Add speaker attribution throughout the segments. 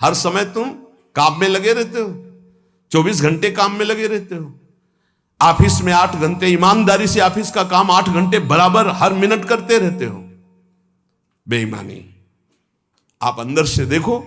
Speaker 1: हर समय तुम काम में लगे रहते हो, 24 घंटे काम में लगे रहते हो। ऑफिस में 8 घंटे ईमानदारी से ऑफिस का काम 8 घंटे बराबर हर मिनट करते रहते हो। बेईमानी। आप अंदर से देखो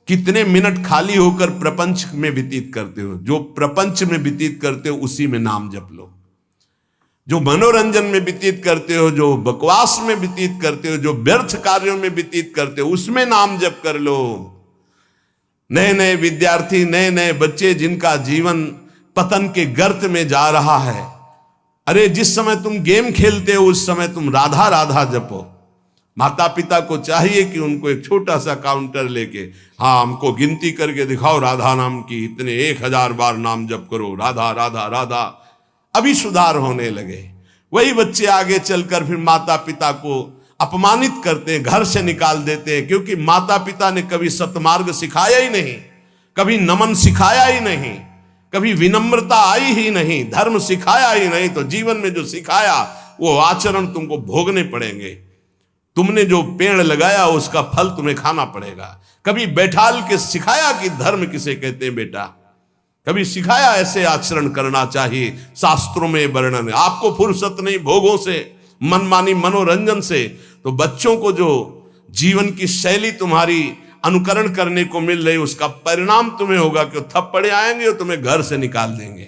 Speaker 1: कितने मिनट खाली होकर प्रपंच में व्यतीत करते हो। जो प्रपंच में व्यतीत करते हो उसी में नाम जप लो। जो मनोरंजन में व्यतीत करते हो, जो बकवास में व्यतीत करते हो, जो व्यर्थ कार्यों में व्यतीत करते हो, उसमें नाम जप कर लो। नए नए विद्यार्थी, नए नए बच्चे जिनका जीवन पतन के गर्त में जा रहा है, अरे जिस समय तुम गेम खेलते हो उस समय तुम राधा राधा जपो। माता पिता को चाहिए कि उनको एक छोटा सा काउंटर लेके, हाँ हमको गिनती करके दिखाओ राधा नाम की, इतने 1000 बार नाम जप करो, राधा राधा राधा। अभी सुधार होने लगे। वही बच्चे आगे चलकर फिर माता पिता को अपमानित करते हैं, घर से निकाल देते हैं, क्योंकि माता पिता ने कभी सतमार्ग सिखाया ही नहीं, कभी नमन सिखाया ही नहीं, कभी विनम्रता आई ही नहीं, धर्म सिखाया ही नहीं। तो जीवन में जो सिखाया वो आचरण तुमको भोगने पड़ेंगे। तुमने जो पेड़ लगाया उसका फल तुम्हें खाना पड़ेगा। कभी बैठाल के सिखाया कि धर्म किसे कहते हैं बेटा, कभी सिखाया ऐसे आचरण करना चाहिए, शास्त्रों में वर्णन है। आपको फुर्सत नहीं भोगों से, मनमानी मनोरंजन से, तो बच्चों को जो जीवन की शैली तुम्हारी अनुकरण करने को मिल रही उसका परिणाम तुम्हें होगा कि थप्पड़े आएंगे और तुम्हें घर से निकाल देंगे।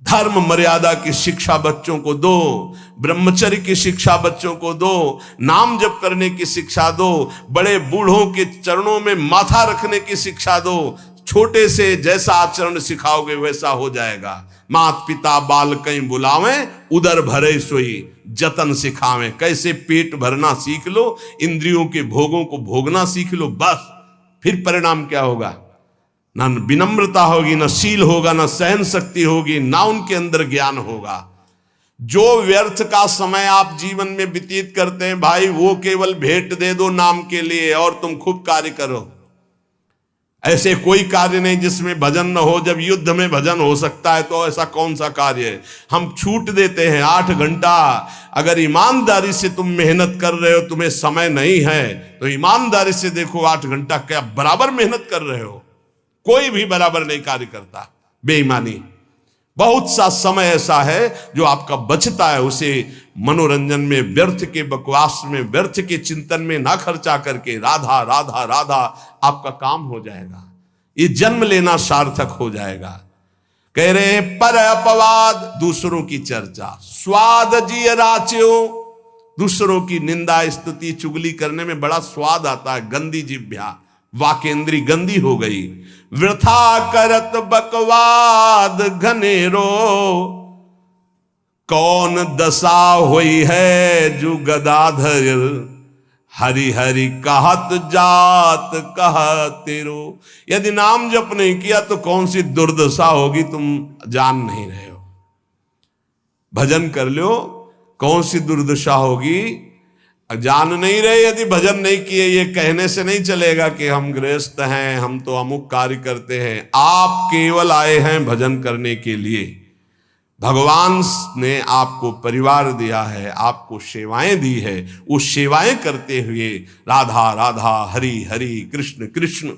Speaker 1: धर्म मर्यादा की शिक्षा बच्चों को दो, ब्रह्मचर्य की शिक्षा बच्चों को दो, नाम जप करने की शिक्षा दो, बड़े बूढ़ों के चरणों में माथा रखने की शिक्षा दो। छोटे से जैसा आचरण सिखाओगे वैसा हो जाएगा। मात पिता बाल कहीं बुलावे, उदर भरे सोई जतन सिखावे। कैसे पेट भरना सीख लो, इंद्रियों के भोगों को भोगना सीख लो, बस फिर परिणाम क्या होगा? ना विनम्रता होगी, ना शील होगा, ना सहन शक्ति होगी, ना उनके अंदर ज्ञान होगा। जो व्यर्थ का समय आप जीवन में व्यतीत करते हैं भाई, वो केवल भेंट दे दो नाम के लिए और तुम खूब कार्य करो। ऐसे कोई कार्य नहीं जिसमें भजन न हो। जब युद्ध में भजन हो सकता है तो ऐसा कौन सा कार्य है? हम छूट देते हैं 8 घंटा। अगर ईमानदारी से तुम मेहनत कर रहे हो, तुम्हें समय नहीं है तो ईमानदारी से देखो 8 घंटा क्या बराबर मेहनत कर रहे हो? कोई भी बराबर नहीं कार्य करता। बेईमानी। बहुत सा समय ऐसा है जो आपका बचता है, उसे मनोरंजन में, व्यर्थ के बकवास में, व्यर्थ के चिंतन में ना खर्चा करके राधा राधा राधा आपका काम हो जाएगा। ये जन्म लेना सार्थक हो जाएगा। कह रहे हैं पर अपवाद, दूसरों की चर्चा, स्वाद जिय राच्यो, दूसरों की निंदा स्तुति चुगली करने में बड़ा स्वाद आता है। गंदी जिह्वा, वाकेंद्री गंदी हो गई। वृथा करत बकवाद घनेरो, कौन दशा हुई है जो गदाधर, हरि हरि कहत जात कहतेरो। यदि नाम जप नहीं किया तो कौन सी दुर्दशा होगी तुम जान नहीं रहे हो। भजन कर लो, कौन सी दुर्दशा होगी जान नहीं रहे। यदि भजन नहीं किए, ये कहने से नहीं चलेगा कि हम गृहस्थ हैं, हम तो अमुक कार्य करते हैं। आप केवल आए हैं भजन करने के लिए। भगवान ने आपको परिवार दिया है, आपको सेवाएं दी है, वो सेवाएं करते हुए राधा राधा हरि हरि कृष्ण कृष्ण।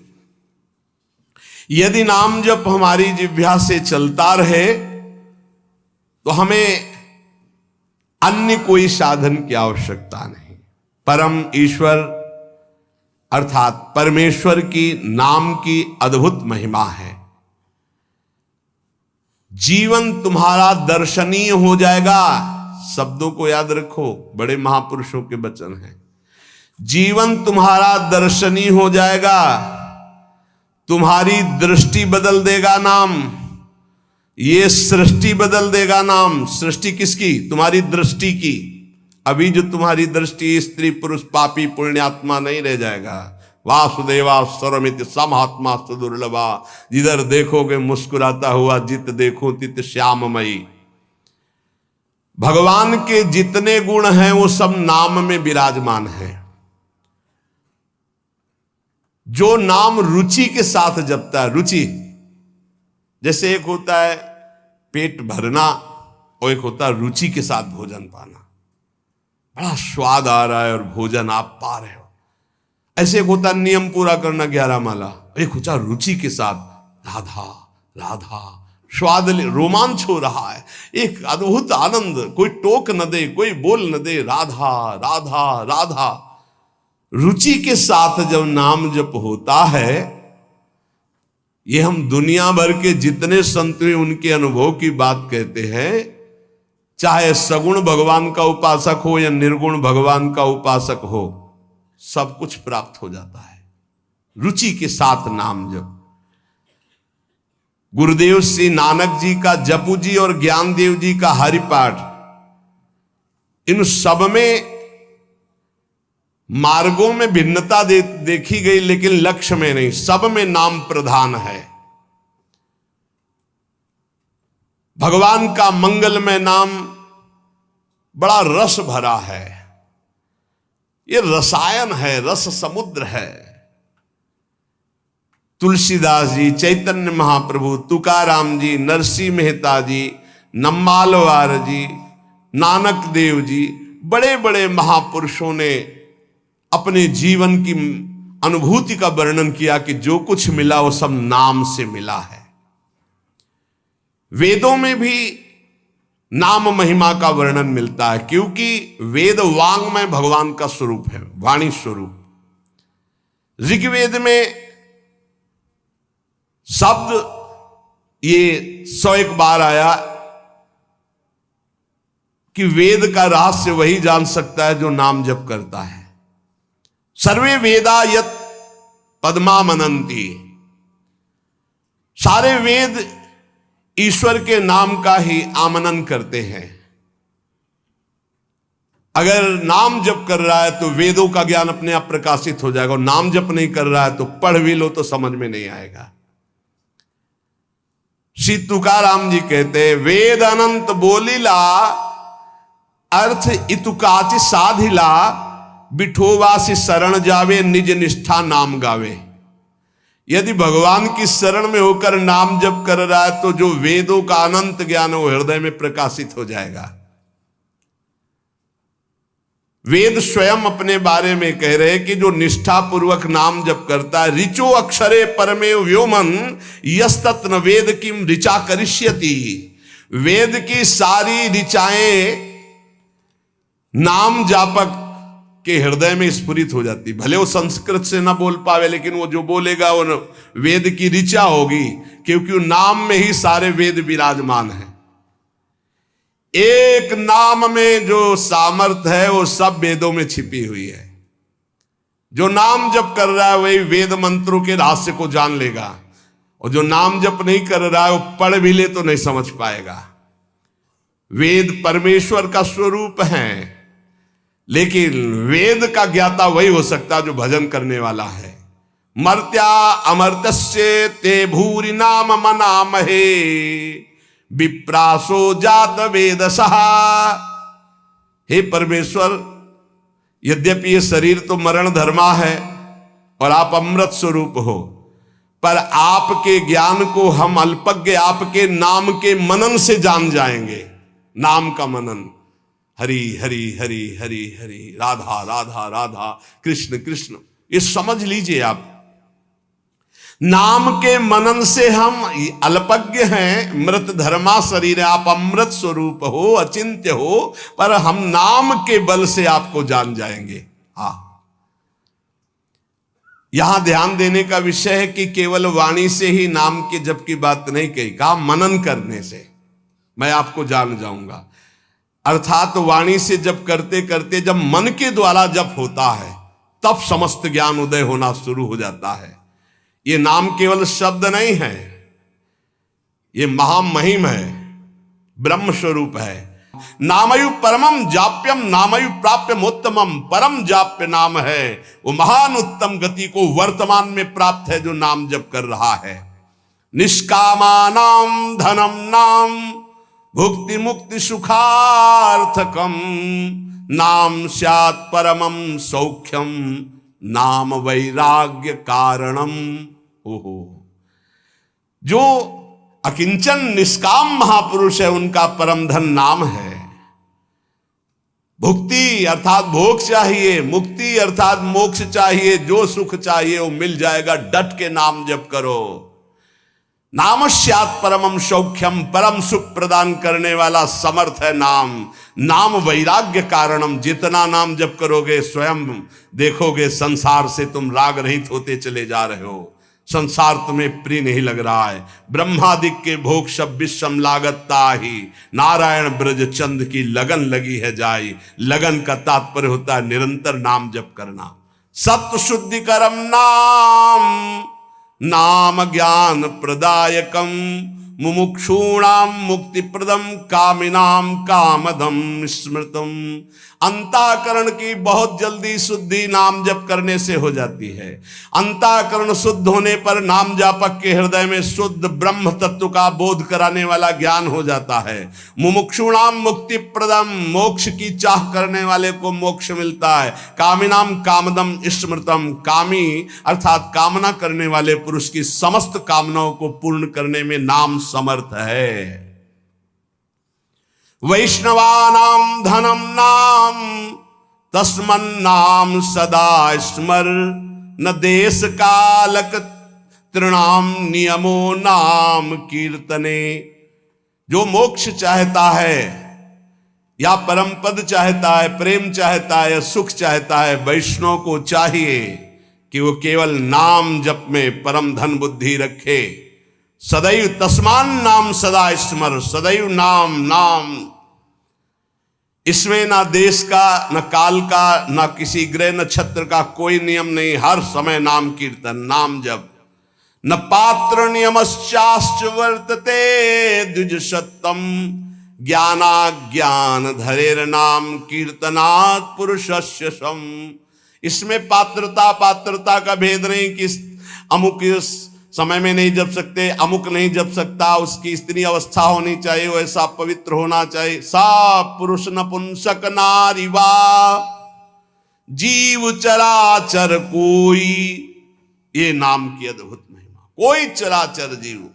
Speaker 1: यदि नाम जप हमारी जिह्वा से चलता रहे तो हमें अन्य कोई साधन की आवश्यकता नहीं। परम ईश्वर अर्थात परमेश्वर की नाम की अद्भुत महिमा है। जीवन तुम्हारा दर्शनीय हो जाएगा। शब्दों को याद रखो, बड़े महापुरुषों के वचन हैं। जीवन तुम्हारा दर्शनीय हो जाएगा, तुम्हारी दृष्टि बदल देगा नाम, ये सृष्टि बदल देगा नाम। सृष्टि किसकी? तुम्हारी दृष्टि की। अभी जो तुम्हारी दृष्टि स्त्री पुरुष पापी पुण्यात्मा नहीं रह जाएगा। वासुदेवा स्वरमित समात्मा सुदुर्लभा, जिधर देखोगे मुस्कुराता हुआ, जित देखो तित श्याममयी। भगवान के जितने गुण हैं वो सब नाम में विराजमान हैं। जो नाम रुचि के साथ जपता है, रुचि जैसे एक होता है पेट भरना और एक होता है रुचि के साथ भोजन पाना। बड़ा स्वाद आ रहा है और भोजन आप पा रहे हो। ऐसे एक होता है नियम पूरा करना 11 माला, एक ऊंचा रुचि के साथ राधा राधा, स्वाद रोमांच हो रहा है, एक अद्भुत आनंद, कोई टोक न दे, कोई बोल न दे, राधा राधा राधा। रुचि के साथ जब नाम जप होता है, ये हम दुनिया भर के जितने संत हैं उनके अनुभव की बात कहते हैं, चाहे सगुण भगवान का उपासक हो या निर्गुण भगवान का उपासक हो, सब कुछ प्राप्त हो जाता है रुचि के साथ नाम जप। गुरुदेव श्री नानक जी का जपू जी और ज्ञानदेव जी का हरिपाठ, इन सब में मार्गों में भिन्नता देखी गई, लेकिन लक्ष्य में नहीं, सब में नाम प्रधान है। भगवान का मंगलमय नाम बड़ा रस भरा है, ये रसायन है, रस समुद्र है। तुलसीदास जी, चैतन्य महाप्रभु, तुकाराम जी, नरसिंह मेहता जी, नम्मालवार जी, नानक देव जी, बड़े बड़े महापुरुषों ने अपने जीवन की अनुभूति का वर्णन किया कि जो कुछ मिला वो सब नाम से मिला है। वेदों में भी नाम महिमा का वर्णन मिलता है, क्योंकि वेद वांग्मय भगवान का स्वरूप है, वाणी स्वरूप। ऋग्वेद में शब्द ये 101 बार आया कि वेद का रहस्य वही जान सकता है जो नाम जप करता है। सर्वे वेदा यत पद्मा मनंती, सारे वेद ईश्वर के नाम का ही आमनन करते हैं। अगर नाम जप कर रहा है तो वेदों का ज्ञान अपने आप प्रकाशित हो जाएगा, और नाम जप नहीं कर रहा है तो पढ़ भी लो तो समझ में नहीं आएगा। श्री तुकाराम जी कहते हैं, वेद अनंत बोलीला अर्थ इतुकाचि साधिला, बिठोवासी शरण जावे निज निष्ठा नाम गावे। यदि भगवान की शरण में होकर नाम जप कर रहा है तो जो वेदों का अनंत ज्ञान वो हृदय में प्रकाशित हो जाएगा। वेद स्वयं अपने बारे में कह रहे हैं कि जो निष्ठा पूर्वक नाम जप करता है, ऋचो अक्षरे परमे व्योमन यस्तत्न वेद किम ऋचा करिष्यति। वेद की सारी ऋचाएं नाम जापक के हृदय में स्फुरित हो जाती। भले वो संस्कृत से ना बोल पावे, लेकिन वो जो बोलेगा वो वेद की ऋचा होगी, क्योंकि नाम में ही सारे वेद विराजमान हैं। एक नाम में जो सामर्थ्य है वो सब वेदों में छिपी हुई है। जो नाम जप कर रहा है वही वेद मंत्रों के रहस्य को जान लेगा, और जो नाम जप नहीं कर रहा है वो पढ़ भी ले तो नहीं समझ पाएगा। वेद परमेश्वर का स्वरूप है, लेकिन वेद का ज्ञाता वही हो सकता जो भजन करने वाला है। मर्त्या अमर्त्य ते भूरि नाम मनामहे, विप्रासो जात वेद सहा। हे परमेश्वर, यद्यपि ये शरीर तो मरण धर्मा है और आप अमृत स्वरूप हो, पर आपके ज्ञान को हम अल्पज्ञ आपके नाम के मनन से जान जाएंगे। नाम का मनन, हरि हरि हरि हरि हरि, राधा राधा राधा, कृष्ण कृष्ण, ये समझ लीजिए आप। नाम के मनन से हम अल्पज्ञ हैं, मृत धर्मा शरीर है, आप अमृत स्वरूप हो, अचिंत्य हो, पर हम नाम के बल से आपको जान जाएंगे। हाँ, यहां ध्यान देने का विषय है कि केवल वाणी से ही नाम के जप की बात नहीं कही, कहा मनन करने से मैं आपको जान जाऊंगा। अर्थात वाणी से जप करते करते जब मन के द्वारा जप होता है तब समस्त ज्ञान उदय होना शुरू हो जाता है। ये नाम केवल शब्द नहीं है, ये महामहिम है, ब्रह्म स्वरूप है। नामयु परमम जाप्यम नामयु प्राप्यमोत्तमम, परम जाप्य नाम है, वो महान उत्तम गति को वर्तमान में प्राप्त है जो नाम जप कर रहा है। निष्कामानाम धनम नाम भुक्ति मुक्ति सुखार्थकम, नाम स्यात् परमम सौख्यम, नाम वैराग्य कारणम। ओहो, जो अकिंचन निष्काम महापुरुष है उनका परम धन नाम है। भुक्ति अर्थात भोग चाहिए, मुक्ति अर्थात मोक्ष चाहिए, जो सुख चाहिए वो मिल जाएगा। डट के नाम जप करो। नामस्यात् परमं सौख्यम, परम सुख प्रदान करने वाला समर्थ है नाम। नाम वैराग्य कारणम, जितना नाम जप करोगे स्वयं देखोगे संसार से तुम राग रहित होते चले जा रहे हो। संसार तुम्हें प्रिय नहीं लग रहा है। ब्रह्मादिक के भोग सब विषम लागता ही, नारायण ब्रज चंद की लगन लगी है जाई। लगन का तात्पर्य होता है निरंतर नाम जप करना। सत्य शुद्धि करम नाम, नाम ज्ञान प्रदायकम, मुमुक्षूणाम मुक्ति प्रदम, कामिनाम कामदम स्मृतम। अंतःकरण की बहुत जल्दी शुद्धि नाम जप करने से हो जाती है। अंतःकरण शुद्ध होने पर नाम जापक के हृदय में शुद्ध ब्रह्म तत्व का बोध कराने वाला ज्ञान हो जाता है। मुमुक्षुणाम मुक्ति प्रदम, मोक्ष की चाह करने वाले को मोक्ष मिलता है। कामिनाम कामदम स्मृतम, कामी अर्थात कामना करने वाले पुरुष की समस्त कामनाओं को पूर्ण करने में नाम समर्थ है। वैष्णवानाम धनम नाम, तस्मन्नाम सदा स्मर। न देश कालक तृणाम नियमो नाम कीर्तने। जो मोक्ष चाहता है या परम पद चाहता है, प्रेम चाहता है या सुख चाहता है, वैष्णव को चाहिए कि वो केवल नाम जप में परम धन बुद्धि रखे। सदैव तस्मान नाम सदा स्मर, सदैव नाम नाम। इसमें ना देश का, न काल का, न किसी ग्रह नक्षत्र का कोई नियम नहीं। हर समय नाम कीर्तन, नाम जप। न पात्र नियमश्चाश्च वर्तते द्विज सत्तम, ज्ञाना ज्ञान धरेर नाम कीर्तनात् पुरुषस्य सम। इसमें पात्रता का भेद नहीं कि अमुक समय में नहीं जप सकते, अमुक नहीं जप सकता, उसकी स्त्री अवस्था होनी चाहिए, वैसा पवित्र होना चाहिए। सा पुरुष नपुंसक नारी वा, जीव चराचर कोई। ये नाम की अद्भुत महिमा। कोई चराचर जीव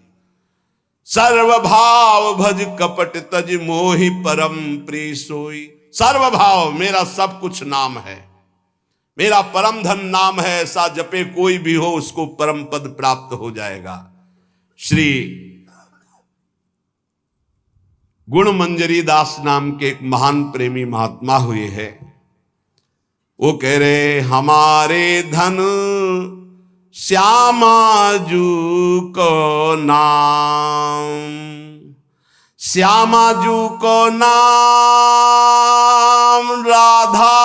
Speaker 1: सर्वभाव भज कपट तज मोहि परम प्रिय सोई। सर्वभाव, मेरा सब कुछ नाम है, मेरा परम धन नाम है। ऐसा जपे कोई भी हो उसको परम पद प्राप्त हो जाएगा। श्री गुणमंजरी दास नाम के एक महान प्रेमी महात्मा हुए हैं। वो कह रहे, हमारे धन श्यामाजू को नाम, श्यामाजू को नाम, राधा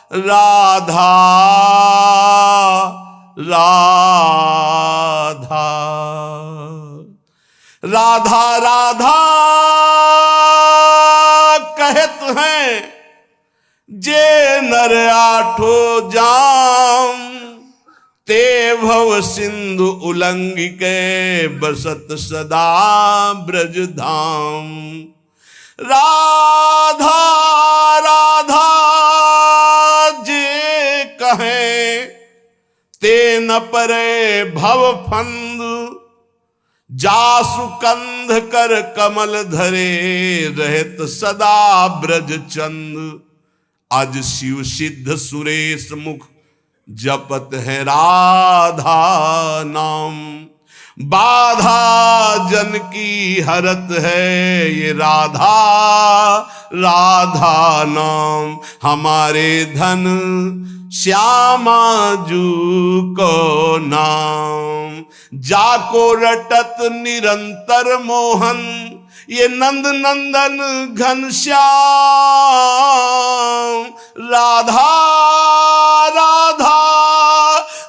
Speaker 1: राधा राधा राधा राधा कहत हैं जे नर आठो जाम। ते भव सिंधु उल्लंघि के बसत सदा ब्रज धाम। राधा राधा कहे ते न परे भव फंद। जासु कंध कर कमल धरे रहत सदा ब्रज चंद। आज शिव सिद्ध सुरेश मुख जपत है राधा नाम। बाधा जन की हरत है ये राधा राधा नाम। हमारे धन श्यामाजू को नाम। जाको रटत निरंतर मोहन ये नंद नंदन घनश्याम। राधा राधा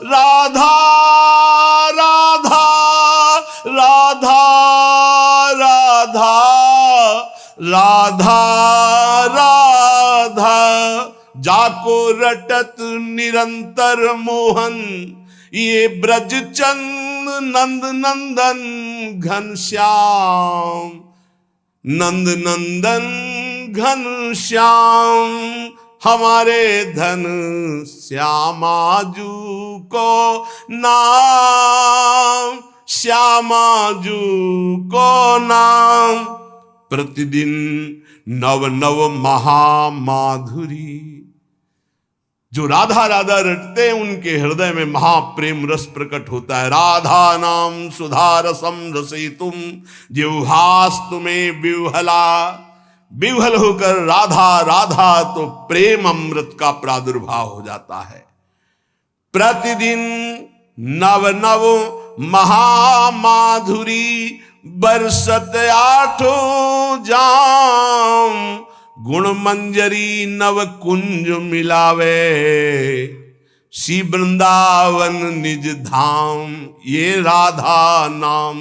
Speaker 1: राधा राधा राधा राधा राधा राधा। जाको रटत निरंतर मोहन ये ब्रज चंद नंद नंदन घनश्याम। नंद नंदन घनश्याम। हमारे धन श्यामाजू को नाम। श्यामाजू को नाम। प्रतिदिन नव नव महामाधुरी। जो राधा राधा रटते हैं उनके हृदय में महाप्रेम रस प्रकट होता है। राधा नाम सुधा रसम रसयितुम जिह्वास्तु में विह्वला। विह्वल होकर राधा राधा तो प्रेम अमृत का प्रादुर्भाव हो जाता है। प्रतिदिन नव नव महामाधुरी बरसत आठों जाम। गुण मंजरी नव कुंज मिलावे श्री वृंदावन निज धाम। ये राधा नाम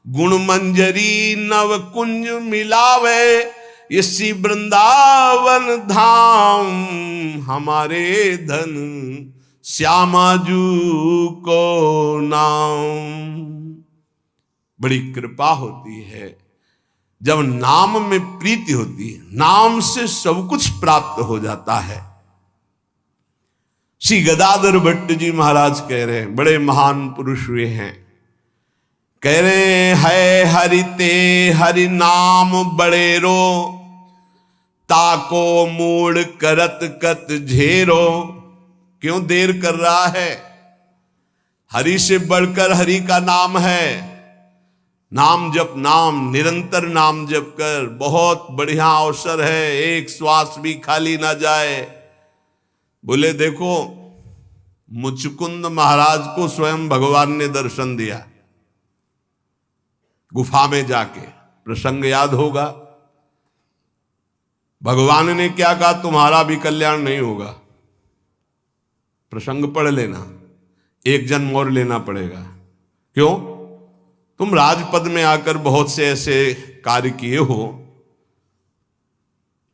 Speaker 1: गुण मंजरी नव कुंज मिलावे ये श्री वृंदावन धाम। हमारे धन श्यामाजू को नाम। बड़ी कृपा होती है जब नाम में प्रीति होती है। नाम से सब कुछ प्राप्त हो जाता है। श्री गदाधर भट्ट जी महाराज कह रहे हैं, बड़े महान पुरुष हुए हैं, कह रहे है हरि ते हरि नाम बड़ेरो ताको मूड करत कत झेरो। क्यों देर कर रहा है? हरि से बढ़कर हरि का नाम है। नाम जप, नाम निरंतर नाम जप कर, बहुत बढ़िया अवसर है, एक श्वास भी खाली ना जाए। बोले देखो मुचकुंद महाराज को स्वयं भगवान ने दर्शन दिया गुफा में जाके, प्रसंग याद होगा। भगवान ने क्या कहा? तुम्हारा भी कल्याण नहीं होगा। प्रसंग पढ़ लेना, एक जन्म और लेना पड़ेगा। क्यों? तुम राजपद में आकर बहुत से ऐसे कार्य किए हो,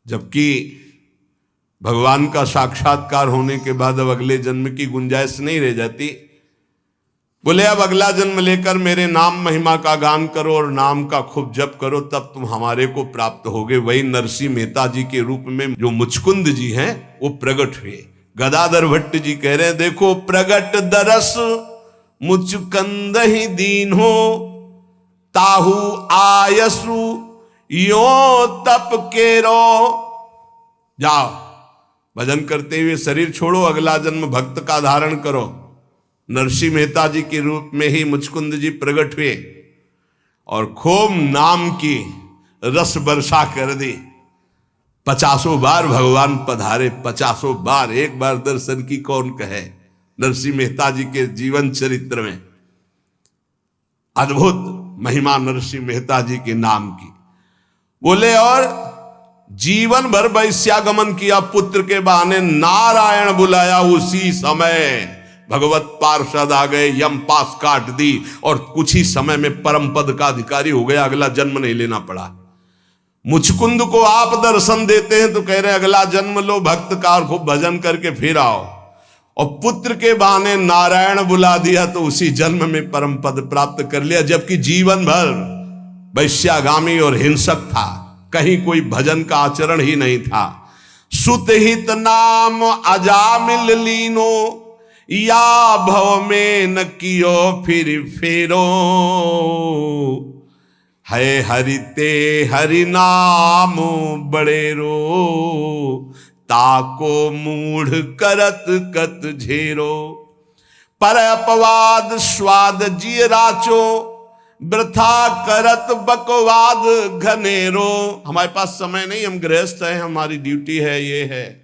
Speaker 1: जबकि भगवान का साक्षात्कार होने के बाद अब अगले जन्म की गुंजाइश नहीं रह जाती। बोले अब अगला जन्म लेकर मेरे नाम महिमा का गान करो और नाम का खूब जप करो, तब तुम हमारे को प्राप्त होगे। वही नरसिंह मेहता जी के रूप में जो मुचकुंद जी हैं वो प्रकट हुए। गदाधर भट्ट जी कह रहे हैं, देखो प्रगट दरस मुचकंद ही दीन हो ताहू आयसु यो तप केरो। जाओ भजन करते हुए शरीर छोड़ो, अगला जन्म भक्त का धारण करो। नरसिंह मेहता जी के रूप में ही मुचकुंद जी प्रकट हुए और खूब नाम की रस वर्षा कर दी। 50 बार भगवान पधारे, 50 बार। एक बार दर्शन की कौन कहे? नरसिंह मेहता जी के जीवन चरित्र में अद्भुत महिमा नरसिंह मेहता जी के नाम की। बोले और जीवन भर वैश्यागमन किया, पुत्र के बहाने नारायण बुलाया, उसी समय भगवत पार्षद आ गए, यम पास काट दी और कुछ ही समय में परम पद का अधिकारी हो गया। अगला जन्म नहीं लेना पड़ा। मुचकुंद को आप दर्शन देते हैं तो कह रहे अगला जन्म लो भक्त का और खूब भजन करके फिर आओ, और पुत्र के बहाने नारायण बुला दिया तो उसी जन्म में परम पद प्राप्त कर लिया। जबकि जीवन भर वैश्यागामी और हिंसक था, कहीं कोई भजन का आचरण ही नहीं था। सुत हित नाम अजामिल लीनो या भव में न कियो फिर फेरो। है हरि ते हरि नाम बड़ेरो ताको मूढ़ करत कत झेरो। पर अपवाद स्वाद जिय राचो वृथा करत बकवाद घनेरो। हमारे पास समय नहीं, हम गृहस्थ हैं, हमारी ड्यूटी है, ये है।